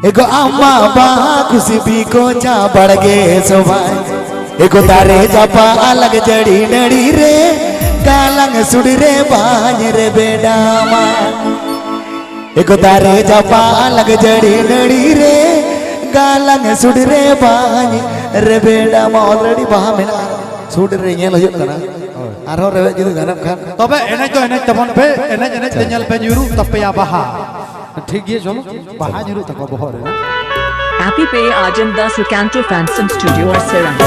एको अम्मा बा खुशी भी को चा बढ़ गे सोभाई एको तारे जपा अलग जड़ी नड़ी रे कालंग सुड़ रे बाज रे बेडामा एको तारे जपा अलग जड़ी नड़ी रे कालंग सुड़ रे बाज रे बेडामा ऑलरेडी बहा मेना सुड़ रे nyel huyuk kana arho rewe gitu ganap kan tobe enek to enek teman pe enek nyel pe nyuru tapi ya baha ठीक है चलो बाहर जरूर तक बहुत है Happy Pay Ajam the Sukanto Phantom Studio or Siran.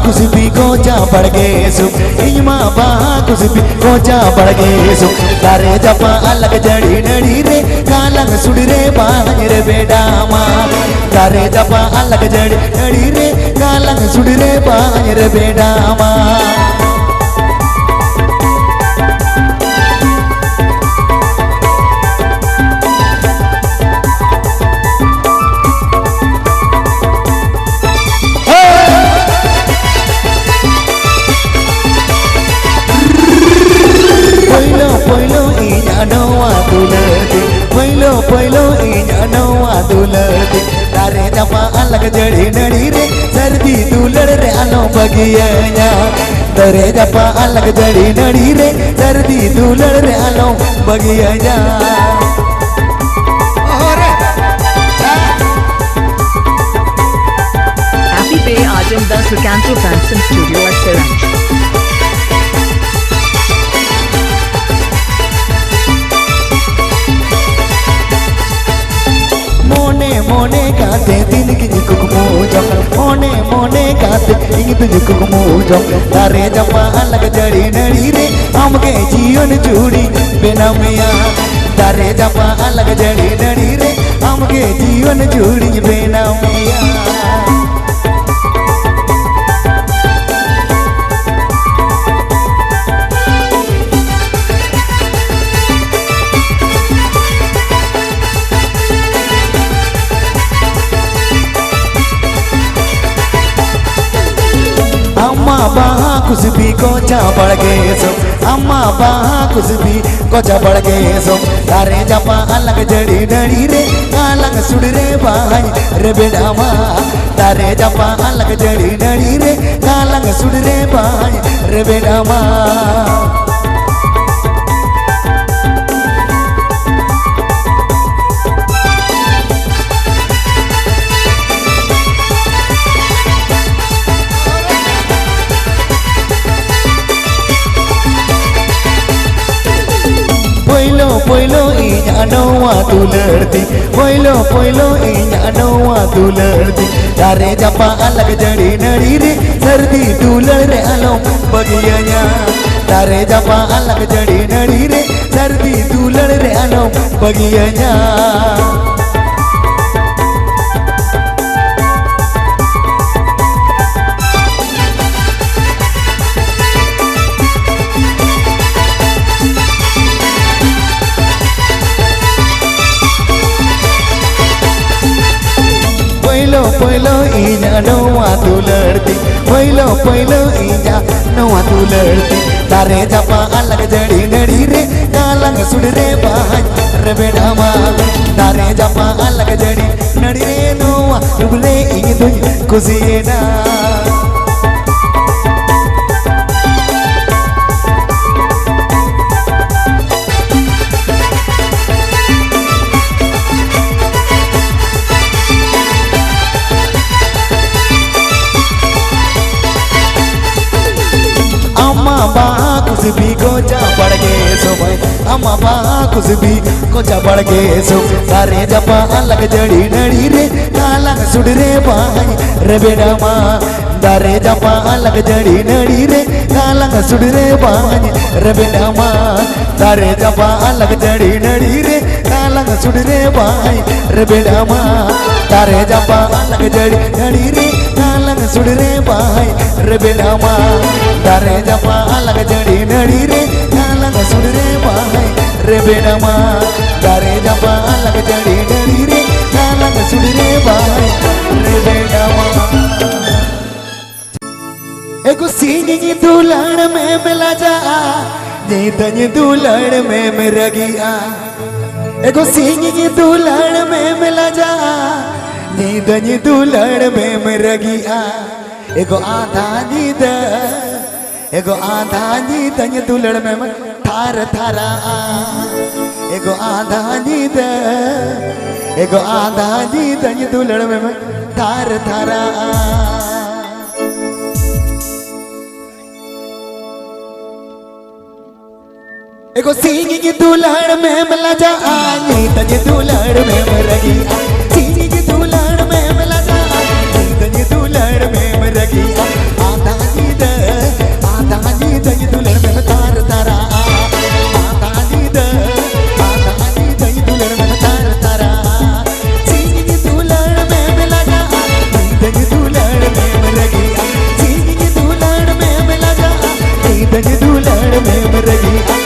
कुछ भी कोचा बढ़ गए सु इमा बा कुछ भी कोचा बढ़ गए सु तारे जपा अलग जड़ी नड़ी रे कालंग सुड़ रे बाज रे बेडामा तारे जपा अलग जड़ी नड़ी रे कालंग सुड़ रे बाज रे बेडामा पहिलो इना नवा दुलड़ती तारे जपा अलग जड़ी नड़ी रे सर्दी दुलड़ रे आलो बगिया तारे जपा अलग जड़ी नड़ी रे सर्दी दुलड़ रे आलो बगिया Happy Pay Ajam the Sukanto Phantom Studio or Siran. मोने गाते दिन की कुकमूजो मोने गाते इंग तुझ कुकमूजो तारे जपा अलग जड़ी नड़ी रे हमके जीवन जुड़ी बिना मिया तारे जपा अलग जड़ी नड़ी रे हमके जीवन जुड़ी बिना मिया अम्मा बहा कुछ भी कोचा बढ़ गए सो अम्मा बहा कुछ भी कोचा बढ़ गए सो तारे जपा अलग जड़ी नड़ी रे कालंग सुड़ रे बाज रे बेडामा तारे जपा अलग जड़ी नड़ी रे कालंग सुड़ रे बाज रे बेडामा पहिलो इना नवा दुलड़ती पहिलो इना नवा दुलड़ती तारे जपा अलग जड़ी नड़ी रे सर्दी दुलड़ रे आलो बगिया तारे जपा अलग जड़ी नड़ी रे सर्दी दुलड़ रे आलो बगिया पहिलो इना नवा दुलड़ती पहिलो इना नवा दुलड़ती तारे जपा अलग जड़ी नड़ी रे कालंग सुड़ रे बाज रे बेडामा तारे जपा अलग जड़ी नड़ी रे नवा डुबले इंग तुझ खुशियना कुछ भी कोचा बढ़ गए सो भाई अम्मा बा कुछ भी कोचा बढ़ गए सो तारे जपा अलग जड़ी नड़ी रे कालंग सुड़ रे बाज रे बेडामा तारे जपा अलग जड़ी नड़ी रे कालंग सुड़ रे बाज रे बेडामा तारे जपा अलग जड़ी नड़ी रे कालंग सुड़ रे बाज रे बेडामा तारे जपा अलग जड़ी नड़ी रे कालंग सुड़ रे बाज रे बेडामा तारे जपा अलग जड़ी नड़ी रे कालंग सुड़ रे बाज रे बेडामा तारे जपा अलग जड़ी नड़ी रे कालंग सुड़ सींगी दुल्हन में मिला जा ये तन दुल्हन में मेरा गया एगो सींगी दुल्हन में मिला जा ये तन दुल्हन में मेरा गया एगो आधा नींद एगो आधा नींद दुल्हन में थार थारा एगो आधा नींद एगो आधा नींद दुल्हन में थार थारा एगो सींगी दुल्हन में मिला जा नींद दुल्हन में मेरा गया सींगी दुल्हन में मिला जा नींद दुल्हन में मेरा गया आधा नींद दुल्हन में तार तारा आधा नींद दुल्हन में तार तारा सींगी दुल्हन में मिला जा नींद दुल्हन में मेरा गया सींगी दुल्हन में मिला जा नींद दुल्हन में मेरा गया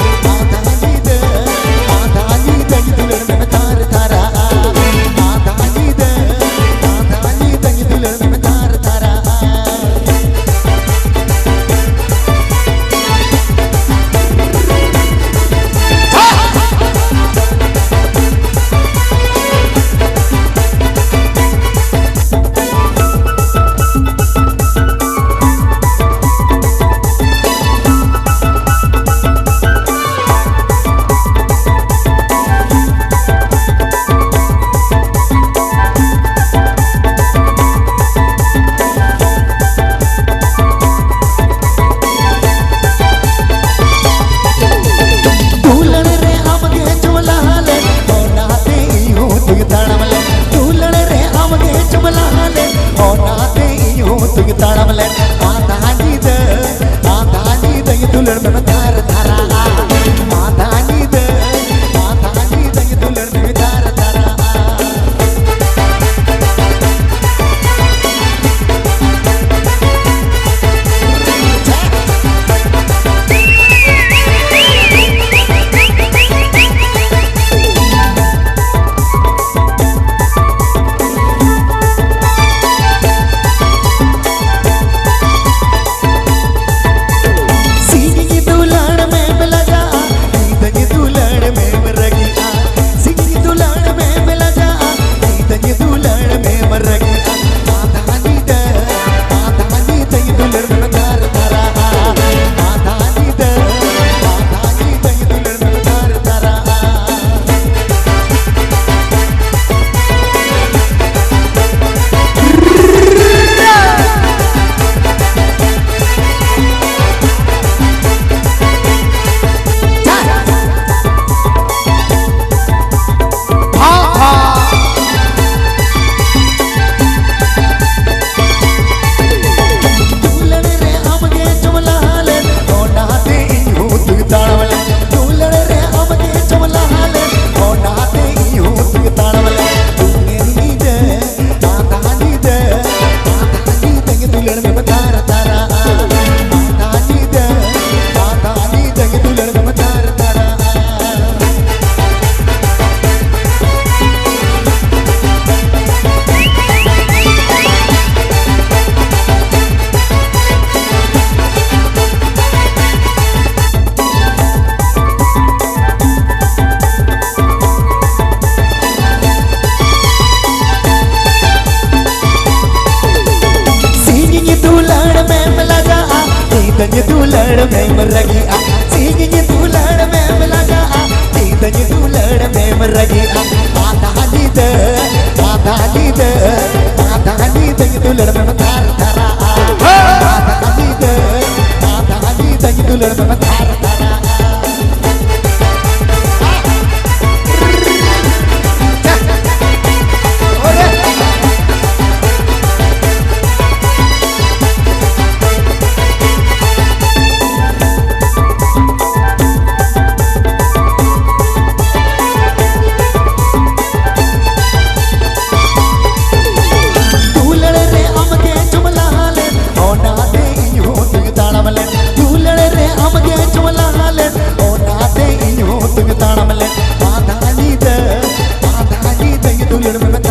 दुल्हन में मर गया सींगी दुल्हन में मिला जा सींगी दुल्हन में मर गया आधा नींद दुल्हन में थार थारा आधा नींद दुल्हन में थार थारा दुल्हन में